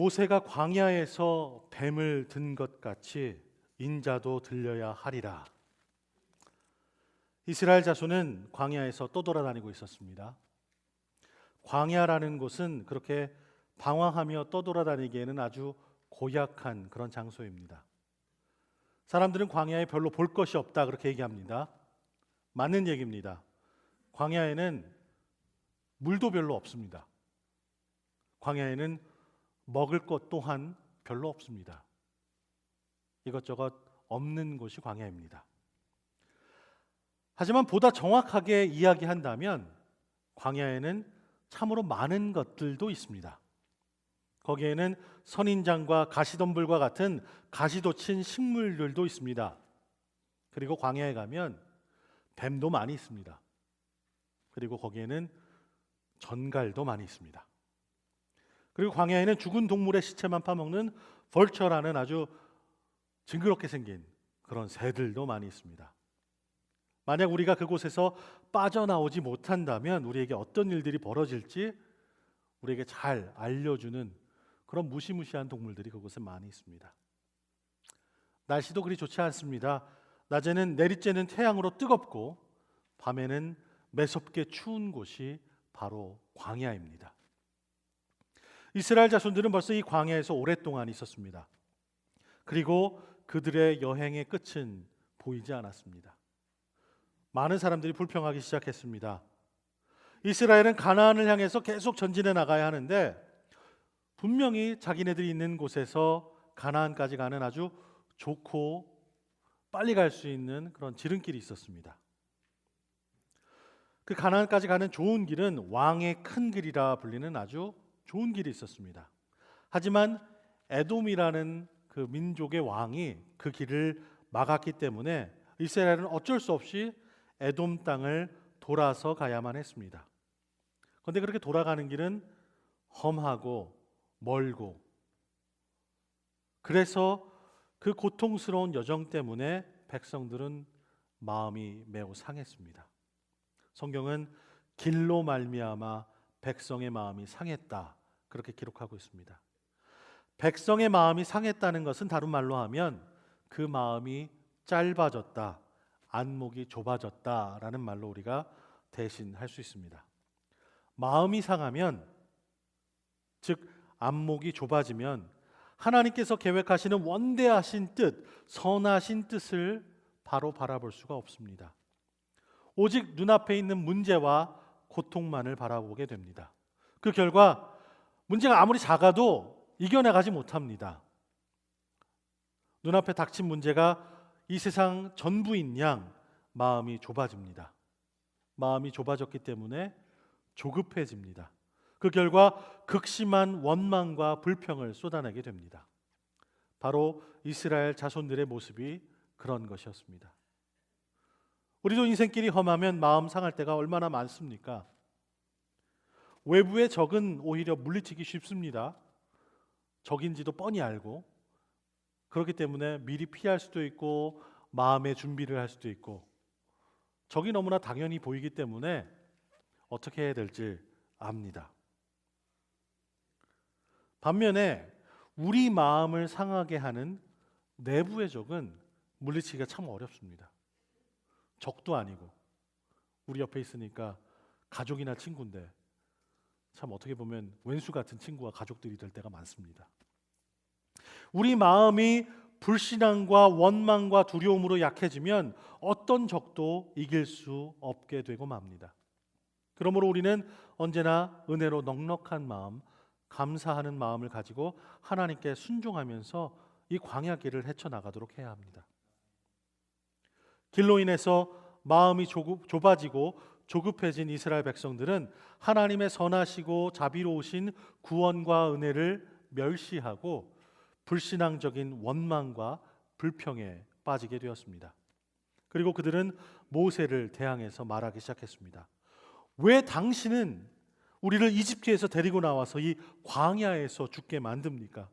모세가 광야에서 뱀을 든 것 같이 인자도 들려야 하리라. 이스라엘 자손은 광야에서 떠돌아다니고 있었습니다. 광야라는 곳은 그렇게 방황하며 떠돌아다니기에는 아주 고약한 그런 장소입니다. 사람들은 광야에 별로 볼 것이 없다 그렇게 얘기합니다. 맞는 얘기입니다. 광야에는 물도 별로 없습니다. 광야에는 먹을 것 또한 별로 없습니다. 이것저것 없는 곳이 광야입니다. 하지만 보다 정확하게 이야기한다면 광야에는 참으로 많은 것들도 있습니다. 거기에는 선인장과 가시덤불과 같은 가시돋친 식물들도 있습니다. 그리고 광야에 가면 뱀도 많이 있습니다. 그리고 거기에는 전갈도 많이 있습니다. 그리고 광야에는 죽은 동물의 시체만 파먹는 벌처라는 아주 징그럽게 생긴 그런 새들도 많이 있습니다. 만약 우리가 그곳에서 빠져나오지 못한다면 우리에게 어떤 일들이 벌어질지 우리에게 잘 알려주는 그런 무시무시한 동물들이 그곳에 많이 있습니다. 날씨도 그리 좋지 않습니다. 낮에는 내리쬐는 태양으로 뜨겁고 밤에는 매섭게 추운 곳이 바로 광야입니다. 이스라엘 자손들은 벌써 이 광야에서 오랫동안 있었습니다. 그리고 그들의 여행의 끝은 보이지 않았습니다. 많은 사람들이 불평하기 시작했습니다. 이스라엘은 가나안을 향해서 계속 전진해 나가야 하는데 분명히 자기네들이 있는 곳에서 가나안까지 가는 아주 좋고 빨리 갈 수 있는 그런 지름길이 있었습니다. 그 가나안까지 가는 좋은 길은 왕의 큰 길이라 불리는 아주 좋은 길이 있었습니다. 하지만 에돔이라는 그 민족의 왕이 그 길을 막았기 때문에 이스라엘은 어쩔 수 없이 에돔 땅을 돌아서 가야만 했습니다. 그런데 그렇게 돌아가는 길은 험하고 멀고 그래서 그 고통스러운 여정 때문에 백성들은 마음이 매우 상했습니다. 성경은 길로 말미암아 백성의 마음이 상했다 그렇게 기록하고 있습니다. 백성의 마음이 상했다는 것은 다른 말로 하면 그 마음이 짧아졌다, 안목이 좁아졌다라는 말로 우리가 대신할 수 있습니다. 마음이 상하면, 즉 안목이 좁아지면 하나님께서 계획하시는 원대하신 뜻, 선하신 뜻을 바로 바라볼 수가 없습니다. 오직 눈앞에 있는 문제와 고통만을 바라보게 됩니다. 그 결과 문제가 아무리 작아도 이겨나가지 못합니다. 눈앞에 닥친 문제가 이 세상 전부인 양 마음이 좁아집니다. 마음이 좁아졌기 때문에 조급해집니다. 그 결과 극심한 원망과 불평을 쏟아내게 됩니다. 바로 이스라엘 자손들의 모습이 그런 것이었습니다. 우리도 인생길이 험하면 마음 상할 때가 얼마나 많습니까? 외부의 적은 오히려 물리치기 쉽습니다. 적인지도 뻔히 알고 그렇기 때문에 미리 피할 수도 있고 마음의 준비를 할 수도 있고 적이 너무나 당연히 보이기 때문에 어떻게 해야 될지 압니다. 반면에 우리 마음을 상하게 하는 내부의 적은 물리치기가 참 어렵습니다. 적도 아니고 우리 옆에 있으니까 가족이나 친구인데 참 어떻게 보면 왼수 같은 친구와 가족들이 될 때가 많습니다. 우리 마음이 불신앙과 원망과 두려움으로 약해지면 어떤 적도 이길 수 없게 되고 맙니다. 그러므로 우리는 언제나 은혜로 넉넉한 마음, 감사하는 마음을 가지고 하나님께 순종하면서 이 광야 길을 헤쳐나가도록 해야 합니다. 길로 인해서 마음이 좁아지고 조급해진 이스라엘 백성들은 하나님의 선하시고 자비로우신 구원과 은혜를 멸시하고 불신앙적인 원망과 불평에 빠지게 되었습니다. 그리고 그들은 모세를 대항해서 말하기 시작했습니다. 왜 당신은 우리를 이집트에서 데리고 나와서 이 광야에서 죽게 만듭니까?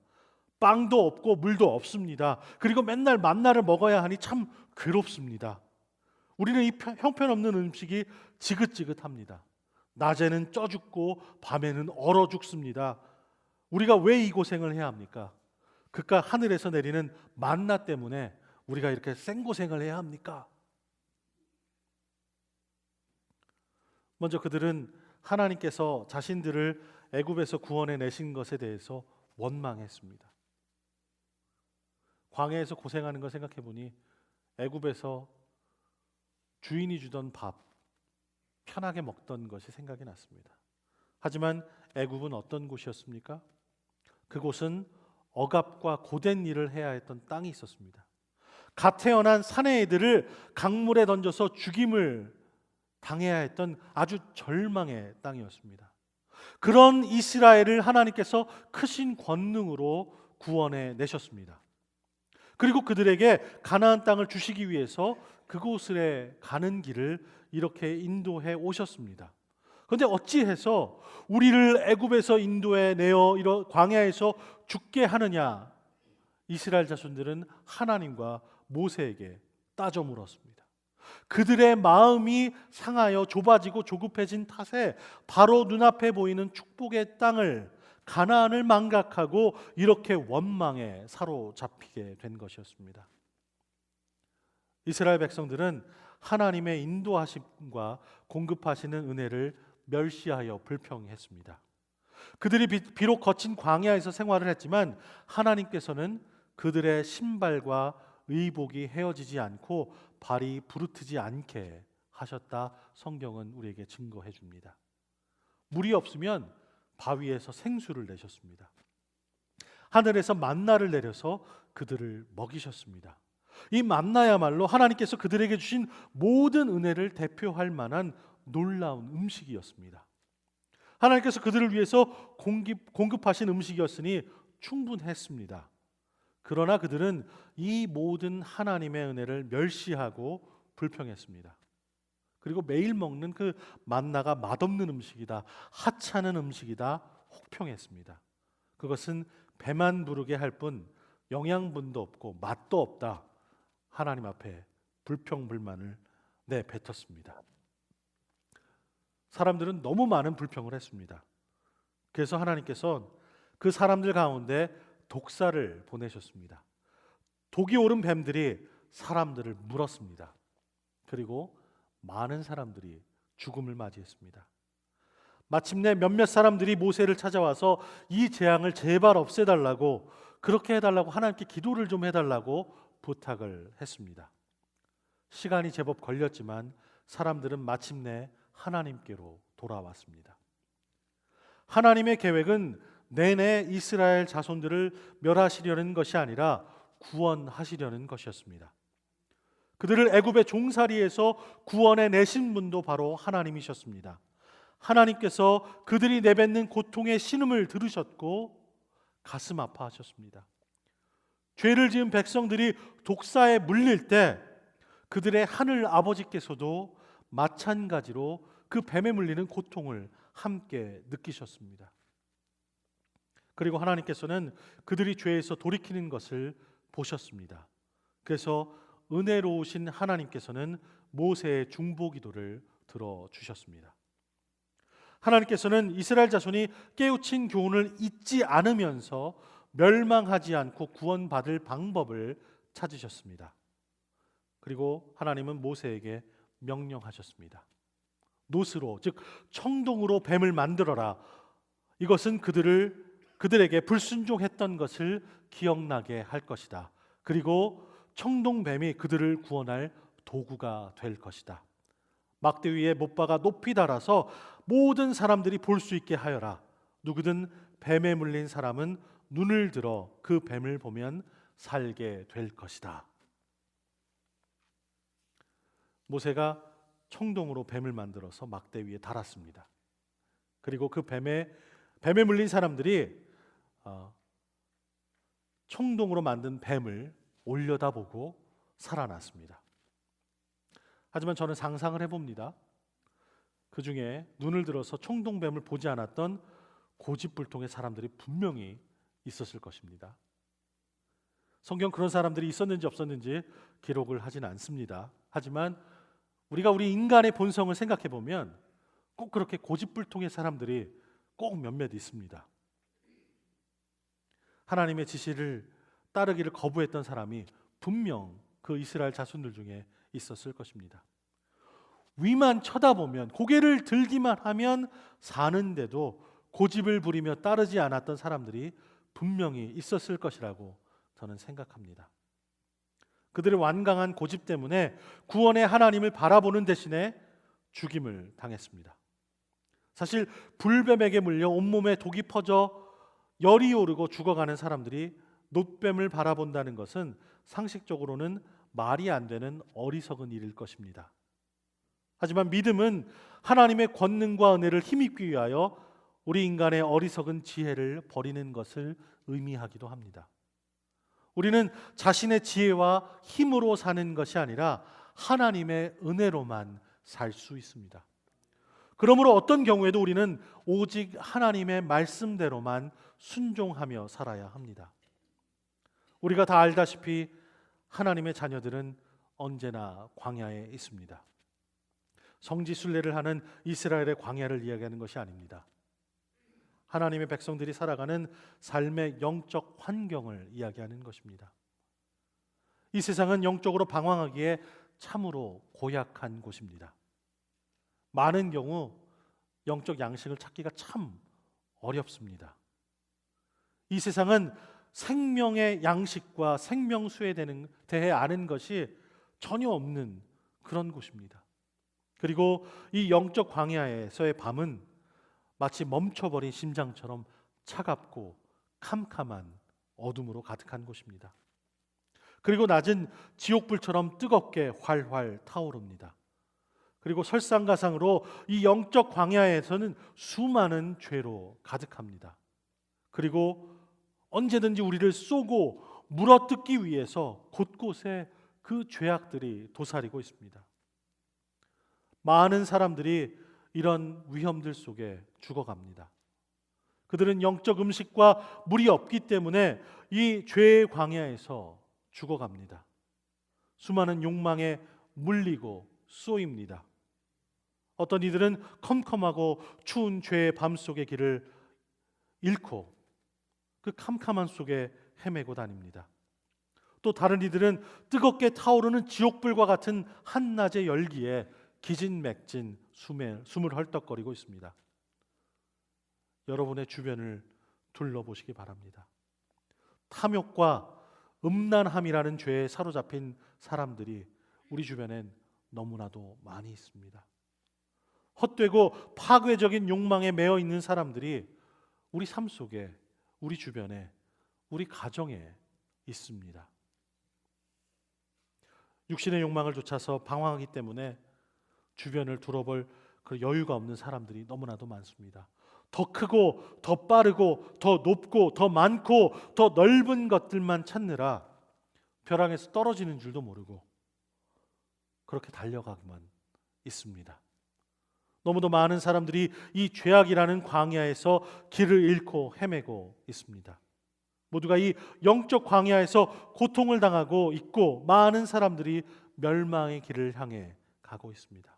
빵도 없고 물도 없습니다. 그리고 맨날 만나를 먹어야 하니 참 괴롭습니다. 우리는 이 형편없는 음식이 지긋지긋합니다. 낮에는 쪄 죽고 밤에는 얼어 죽습니다. 우리가 왜 이 고생을 해야 합니까? 그깟 하늘에서 내리는 만나 때문에 우리가 이렇게 생고생을 해야 합니까? 먼저 그들은 하나님께서 자신들을 애굽에서 구원해 내신 것에 대해서 원망했습니다. 광야에서 고생하는 걸 생각해 보니 애굽에서 주인이 주던 밥 편하게 먹던 것이 생각이 났습니다. 하지만 애굽은 어떤 곳이었습니까? 그곳은 억압과 고된 일을 해야 했던 땅이 있었습니다. 갓 태어난 사내 애들을 강물에 던져서 죽임을 당해야 했던 아주 절망의 땅이었습니다. 그런 이스라엘을 하나님께서 크신 권능으로 구원해 내셨습니다. 그리고 그들에게 가나안 땅을 주시기 위해서 그곳에 가는 길을 이렇게 인도해 오셨습니다. 그런데 어찌해서 우리를 애굽에서 인도해 내어 광야에서 죽게 하느냐? 이스라엘 자손들은 하나님과 모세에게 따져 물었습니다. 그들의 마음이 상하여 좁아지고 조급해진 탓에 바로 눈앞에 보이는 축복의 땅을, 가나안을 망각하고 이렇게 원망에 사로잡히게 된 것이었습니다. 이스라엘 백성들은 하나님의 인도하심과 공급하시는 은혜를 멸시하여 불평했습니다. 그들이 비록 거친 광야에서 생활을 했지만 하나님께서는 그들의 신발과 의복이 헤어지지 않고 발이 부르트지 않게 하셨다. 성경은 우리에게 증거해 줍니다. 물이 없으면 바위에서 생수를 내셨습니다. 하늘에서 만나를 내려서 그들을 먹이셨습니다. 이 만나야말로 하나님께서 그들에게 주신 모든 은혜를 대표할 만한 놀라운 음식이었습니다. 하나님께서 그들을 위해서 공급하신 음식이었으니 충분했습니다. 그러나 그들은 이 모든 하나님의 은혜를 멸시하고 불평했습니다. 그리고 매일 먹는 그 만나가 맛없는 음식이다, 하찮은 음식이다, 혹평했습니다. 그것은 배만 부르게 할 뿐 영양분도 없고 맛도 없다. 하나님 앞에 불평불만을 내뱉었습니다. 사람들은 너무 많은 불평을 했습니다. 그래서 하나님께서 그 사람들 가운데 독사를 보내셨습니다. 독이 오른 뱀들이 사람들을 물었습니다. 그리고 많은 사람들이 죽음을 맞이했습니다. 마침내 몇몇 사람들이 모세를 찾아와서 이 재앙을 제발 없애달라고, 그렇게 해달라고, 하나님께 기도를 좀 해달라고 부탁을 했습니다. 시간이 제법 걸렸지만 사람들은 마침내 하나님께로 돌아왔습니다. 하나님의 계획은 내내 이스라엘 자손들을 멸하시려는 것이 아니라 구원하시려는 것이었습니다. 그들을 애굽의 종살이에서 구원해 내신 분도 바로 하나님이셨습니다. 하나님께서 그들이 내뱉는 고통의 신음을 들으셨고 가슴 아파하셨습니다. 죄를 지은 백성들이 독사에 물릴 때 그들의 하늘 아버지께서도 마찬가지로 그 뱀에 물리는 고통을 함께 느끼셨습니다. 그리고 하나님께서는 그들이 죄에서 돌이키는 것을 보셨습니다. 그래서 은혜로우신 하나님께서는 모세의 중보기도를 들어주셨습니다. 하나님께서는 이스라엘 자손이 깨우친 교훈을 잊지 않으면서 멸망하지 않고 구원받을 방법을 찾으셨습니다. 그리고 하나님은 모세에게 명령하셨습니다. 노스로, 즉 청동으로 뱀을 만들어라. 이것은 그들에게 불순종했던 것을 기억나게 할 것이다. 그리고 청동뱀이 그들을 구원할 도구가 될 것이다. 막대 위에 못 박아 높이 달아서 모든 사람들이 볼 수 있게 하여라. 누구든 뱀에 물린 사람은 눈을 들어 그 뱀을 보면 살게 될 것이다. 모세가 청동으로 뱀을 만들어서 막대 위에 달았습니다. 그리고 그 뱀에 물린 사람들이 청동으로 만든 뱀을 올려다보고 살아났습니다. 하지만 저는 상상을 해봅니다. 그 중에 눈을 들어서 청동뱀을 보지 않았던 고집불통의 사람들이 분명히 있었을 것입니다. 성경 그런 사람들이 있었는지 없었는지 기록을 하진 않습니다. 하지만 우리가 우리 인간의 본성을 생각해 보면 꼭 그렇게 고집불통의 사람들이 꼭 몇몇 있습니다. 하나님의 지시를 따르기를 거부했던 사람이 분명 그 이스라엘 자손들 중에 있었을 것입니다. 위만 쳐다보면, 고개를 들기만 하면 사는데도 고집을 부리며 따르지 않았던 사람들이 분명히 있었을 것이라고 저는 생각합니다. 그들의 완강한 고집 때문에 구원의 하나님을 바라보는 대신에 죽임을 당했습니다. 사실 불뱀에게 물려 온몸에 독이 퍼져 열이 오르고 죽어가는 사람들이 놋뱀을 바라본다는 것은 상식적으로는 말이 안 되는 어리석은 일일 것입니다. 하지만 믿음은 하나님의 권능과 은혜를 힘입기 위하여 우리 인간의 어리석은 지혜를 버리는 것을 의미하기도 합니다. 우리는 자신의 지혜와 힘으로 사는 것이 아니라 하나님의 은혜로만 살 수 있습니다. 그러므로 어떤 경우에도 우리는 오직 하나님의 말씀대로만 순종하며 살아야 합니다. 우리가 다 알다시피 하나님의 자녀들은 언제나 광야에 있습니다. 성지순례를 하는 이스라엘의 광야를 이야기하는 것이 아닙니다. 하나님의 백성들이 살아가는 삶의 영적 환경을 이야기하는 것입니다. 이 세상은 영적으로 방황하기에 참으로 고약한 곳입니다. 많은 경우 영적 양식을 찾기가 참 어렵습니다. 이 세상은 생명의 양식과 생명수에 대해 아는 것이 전혀 없는 그런 곳입니다. 그리고 이 영적 광야에서의 밤은 마치 멈춰버린 심장처럼 차갑고 캄캄한 어둠으로 가득한 곳입니다. 그리고 낮은 지옥불처럼 뜨겁게 활활 타오릅니다. 그리고 설상가상으로 이 영적 광야에서는 수많은 죄로 가득합니다. 그리고 언제든지 우리를 쏘고 물어뜯기 위해서 곳곳에 그 죄악들이 도사리고 있습니다. 많은 사람들이 이런 위험들 속에 죽어갑니다. 그들은 영적 음식과 물이 없기 때문에 이 죄의 광야에서 죽어갑니다. 수많은 욕망에 물리고 쏘입니다. 어떤 이들은 컴컴하고 추운 죄의 밤 속의 길을 잃고 그 캄캄한 속에 헤매고 다닙니다. 또 다른 이들은 뜨겁게 타오르는 지옥불과 같은 한낮의 열기에 기진맥진 숨을 헐떡거리고 있습니다. 여러분의 주변을 둘러보시기 바랍니다. 탐욕과 음란함이라는 죄에 사로잡힌 사람들이 우리 주변엔 너무나도 많이 있습니다. 헛되고 파괴적인 욕망에 매여 있는 사람들이 우리 삶 속에, 우리 주변에, 우리 가정에 있습니다. 육신의 욕망을 쫓아서 방황하기 때문에 주변을 둘러볼 그 여유가 없는 사람들이 너무나도 많습니다. 더 크고 더 빠르고 더 높고 더 많고 더 넓은 것들만 찾느라 벼랑에서 떨어지는 줄도 모르고 그렇게 달려가고만 있습니다. 너무도 많은 사람들이 이 죄악이라는 광야에서 길을 잃고 헤매고 있습니다. 모두가 이 영적 광야에서 고통을 당하고 있고 많은 사람들이 멸망의 길을 향해 가고 있습니다.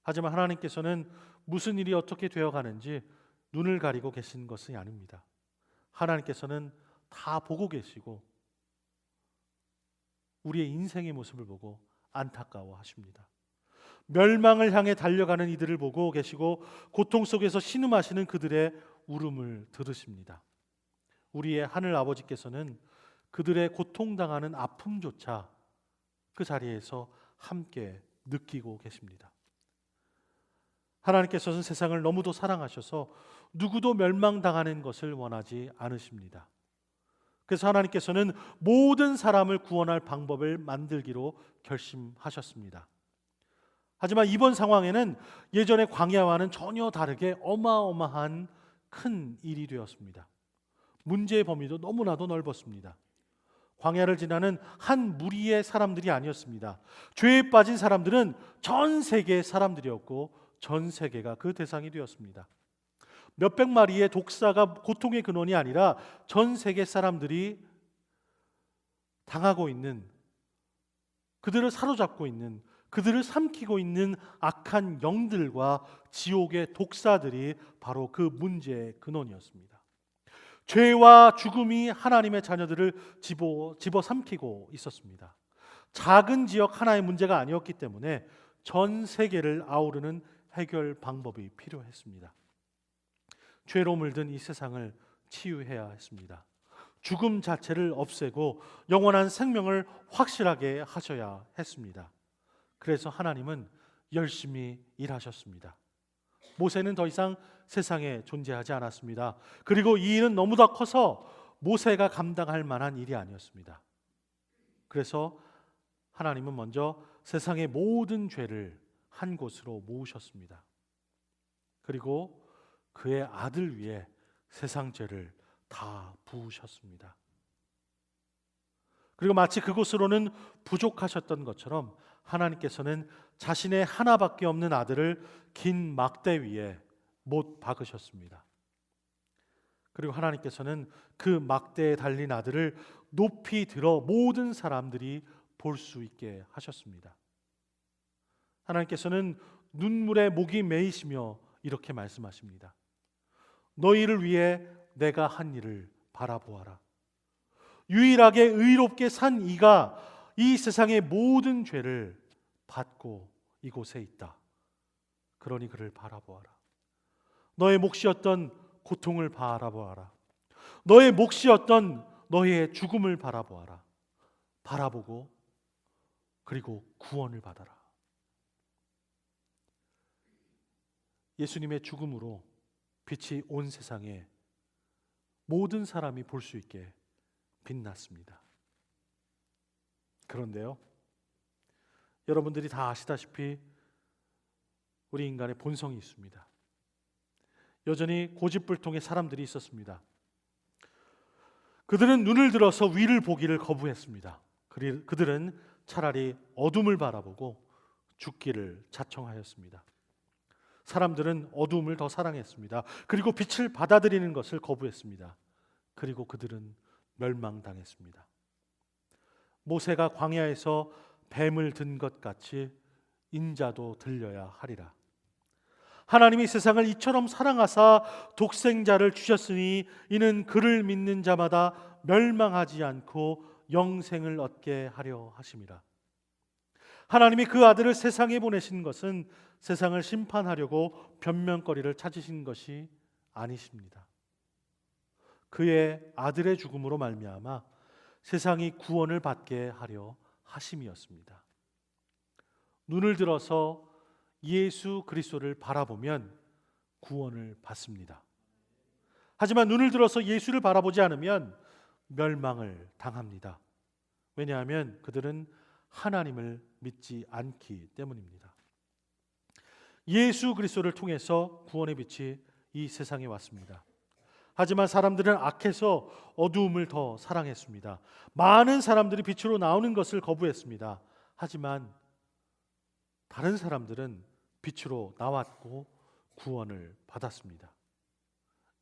하지만 하나님께서는 무슨 일이 어떻게 되어가는지 눈을 가리고 계신 것이 아닙니다. 하나님께서는 다 보고 계시고 우리의 인생의 모습을 보고 안타까워하십니다. 멸망을 향해 달려가는 이들을 보고 계시고 고통 속에서 신음하시는 그들의 울음을 들으십니다. 우리의 하늘 아버지께서는 그들의 고통당하는 아픔조차 그 자리에서 함께 느끼고 계십니다. 하나님께서는 세상을 너무도 사랑하셔서 누구도 멸망당하는 것을 원하지 않으십니다. 그래서 하나님께서는 모든 사람을 구원할 방법을 만들기로 결심하셨습니다. 하지만 이번 상황에는 예전의 광야와는 전혀 다르게 어마어마한 큰 일이 되었습니다. 문제의 범위도 너무나도 넓었습니다. 광야를 지나는 한 무리의 사람들이 아니었습니다. 죄에 빠진 사람들은 전 세계의 사람들이었고 전 세계가 그 대상이 되었습니다. 몇백 마리의 독사가 고통의 근원이 아니라 전 세계 사람들이 당하고 있는, 그들을 사로잡고 있는, 그들을 삼키고 있는 악한 영들과 지옥의 독사들이 바로 그 문제의 근원이었습니다. 죄와 죽음이 하나님의 자녀들을 집어삼키고 있었습니다. 작은 지역 하나의 문제가 아니었기 때문에 전 세계를 아우르는 해결 방법이 필요했습니다. 죄로 물든 이 세상을 치유해야 했습니다. 죽음 자체를 없애고 영원한 생명을 확실하게 하셔야 했습니다. 그래서 하나님은 열심히 일하셨습니다. 모세는 더 이상 세상에 존재하지 않았습니다. 그리고 이 일은 너무나 커서 모세가 감당할 만한 일이 아니었습니다. 그래서 하나님은 먼저 세상의 모든 죄를 한 곳으로 모으셨습니다. 그리고 그의 아들 위에 세상 죄를 다 부으셨습니다. 그리고 마치 그곳으로는 부족하셨던 것처럼 하나님께서는 자신의 하나밖에 없는 아들을 긴 막대 위에 못 박으셨습니다. 그리고 하나님께서는 그 막대에 달린 아들을 높이 들어 모든 사람들이 볼 수 있게 하셨습니다. 하나님께서는 눈물에 목이 메이시며 이렇게 말씀하십니다. 너희를 위해 내가 한 일을 바라보아라. 유일하게 의롭게 산 이가 이 세상의 모든 죄를 받고 이곳에 있다. 그러니 그를 바라보아라. 너의 몫이었던 고통을 바라보아라. 너의 몫이었던 너의 죽음을 바라보아라. 바라보고 그리고 구원을 받아라. 예수님의 죽음으로 빛이 온 세상에 모든 사람이 볼 수 있게 빛났습니다. 그런데요, 여러분들이 다 아시다시피 우리 인간의 본성이 있습니다. 여전히 고집불통의 사람들이 있었습니다. 그들은 눈을 들어서 위를 보기를 거부했습니다. 그들은 차라리 어둠을 바라보고 죽기를 자청하였습니다. 사람들은 어둠을 더 사랑했습니다. 그리고 빛을 받아들이는 것을 거부했습니다. 그리고 그들은 멸망당했습니다. 모세가 광야에서 뱀을 든 것 같이 인자도 들려야 하리라. 하나님이 세상을 이처럼 사랑하사 독생자를 주셨으니 이는 그를 믿는 자마다 멸망하지 않고 영생을 얻게 하려 하심이라. 하나님이 그 아들을 세상에 보내신 것은 세상을 심판하려고 변명거리를 찾으신 것이 아니십니다. 그의 아들의 죽음으로 말미암아 세상이 구원을 받게 하려 하심이었습니다. 눈을 들어서 예수 그리스도를 바라보면 구원을 받습니다. 하지만 눈을 들어서 예수를 바라보지 않으면 멸망을 당합니다. 왜냐하면 그들은 하나님을 믿지 않기 때문입니다. 예수 그리스도를 통해서 구원의 빛이 이 세상에 왔습니다. 하지만 사람들은 악해서 어두움을 더 사랑했습니다. 많은 사람들이 빛으로 나오는 것을 거부했습니다. 하지만 다른 사람들은 빛으로 나왔고 구원을 받았습니다.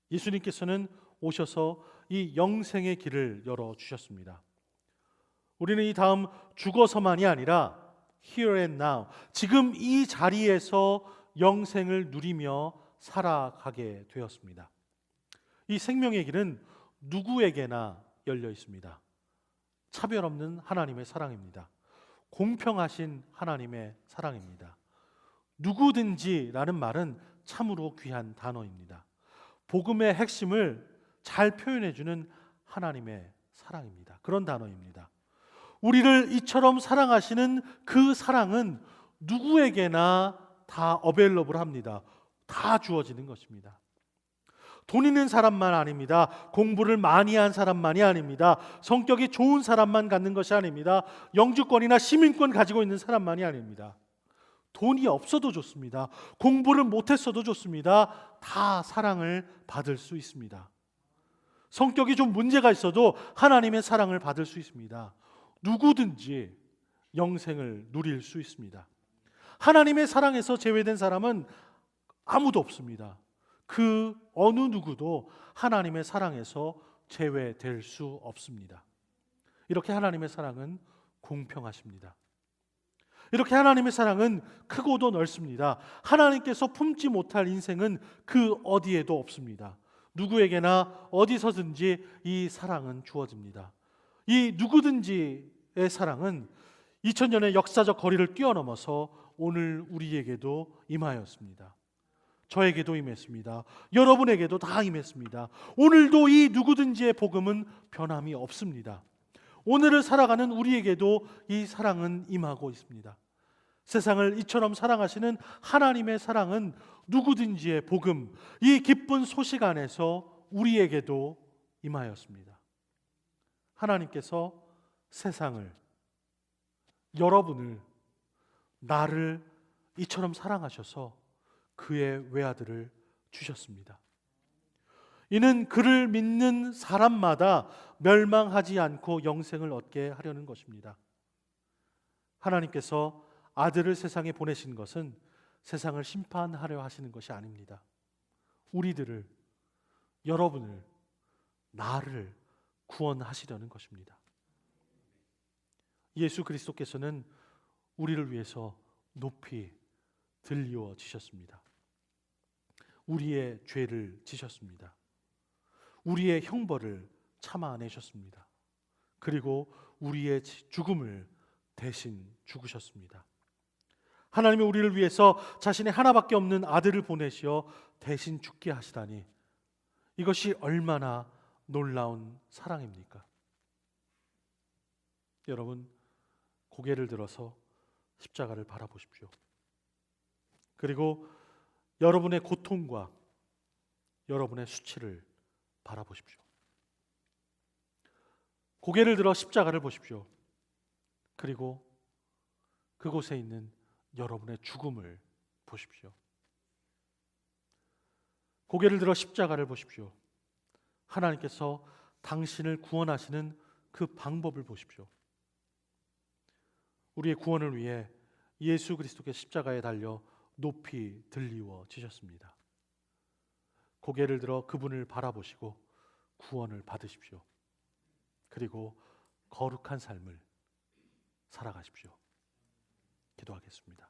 예수님께서는 오셔서 이 영생의 길을 열어주셨습니다. 우리는 이 다음 죽어서만이 아니라 here and now, 지금 이 자리에서 영생을 누리며 살아가게 되었습니다. 이 생명의 길은 누구에게나 열려 있습니다. 차별 없는 하나님의 사랑입니다. 공평하신 하나님의 사랑입니다. 누구든지라는 말은 참으로 귀한 단어입니다. 복음의 핵심을 잘 표현해주는 하나님의 사랑입니다. 그런 단어입니다. 우리를 이처럼 사랑하시는 그 사랑은 누구에게나 다 어베일러블합니다. 다 주어지는 것입니다. 돈 있는 사람만 아닙니다. 공부를 많이 한 사람만이 아닙니다. 성격이 좋은 사람만 갖는 것이 아닙니다. 영주권이나 시민권 가지고 있는 사람만이 아닙니다. 돈이 없어도 좋습니다. 공부를 못했어도 좋습니다. 다 사랑을 받을 수 있습니다. 성격이 좀 문제가 있어도 하나님의 사랑을 받을 수 있습니다. 누구든지 영생을 누릴 수 있습니다. 하나님의 사랑에서 제외된 사람은 아무도 없습니다. 그 어느 누구도 하나님의 사랑에서 제외될 수 없습니다. 이렇게 하나님의 사랑은 공평하십니다. 이렇게 하나님의 사랑은 크고도 넓습니다. 하나님께서 품지 못할 인생은 그 어디에도 없습니다. 누구에게나 어디서든지 이 사랑은 주어집니다. 이 누구든지의 사랑은 2000년의 역사적 거리를 뛰어넘어서 오늘 우리에게도 임하였습니다. 저에게도 임했습니다. 여러분에게도 다 임했습니다. 오늘도 이 누구든지의 복음은 변함이 없습니다. 오늘을 살아가는 우리에게도 이 사랑은 임하고 있습니다. 세상을 이처럼 사랑하시는 하나님의 사랑은 누구든지의 복음, 이 기쁜 소식 안에서 우리에게도 임하였습니다. 하나님께서 세상을, 여러분을, 나를 이처럼 사랑하셔서 그의 외아들을 주셨습니다. 이는 그를 믿는 사람마다 멸망하지 않고 영생을 얻게 하려는 것입니다. 하나님께서 아들을 세상에 보내신 것은 세상을 심판하려 하시는 것이 아닙니다. 우리들을, 여러분을, 나를 구원하시려는 것입니다. 예수 그리스도께서는 우리를 위해서 높이 들리워지셨습니다. 우리의 죄를 지셨습니다. 우리의 형벌을 참아내셨습니다. 그리고 우리의 죽음을 대신 죽으셨습니다. 하나님이 우리를 위해서 자신의 하나밖에 없는 아들을 보내시어 대신 죽게 하시다니, 이것이 얼마나 놀라운 사랑입니까? 여러분, 고개를 들어서 십자가를 바라보십시오. 그리고 여러분의 고통과 여러분의 수치를 바라보십시오. 고개를 들어 십자가를 보십시오. 그리고 그곳에 있는 여러분의 죽음을 보십시오. 고개를 들어 십자가를 보십시오. 하나님께서 당신을 구원하시는 그 방법을 보십시오. 우리의 구원을 위해 예수 그리스도께 십자가에 달려 높이 들리워지셨습니다. 고개를 들어 그분을 바라보시고 구원을 받으십시오. 그리고 거룩한 삶을 살아가십시오. 기도하겠습니다.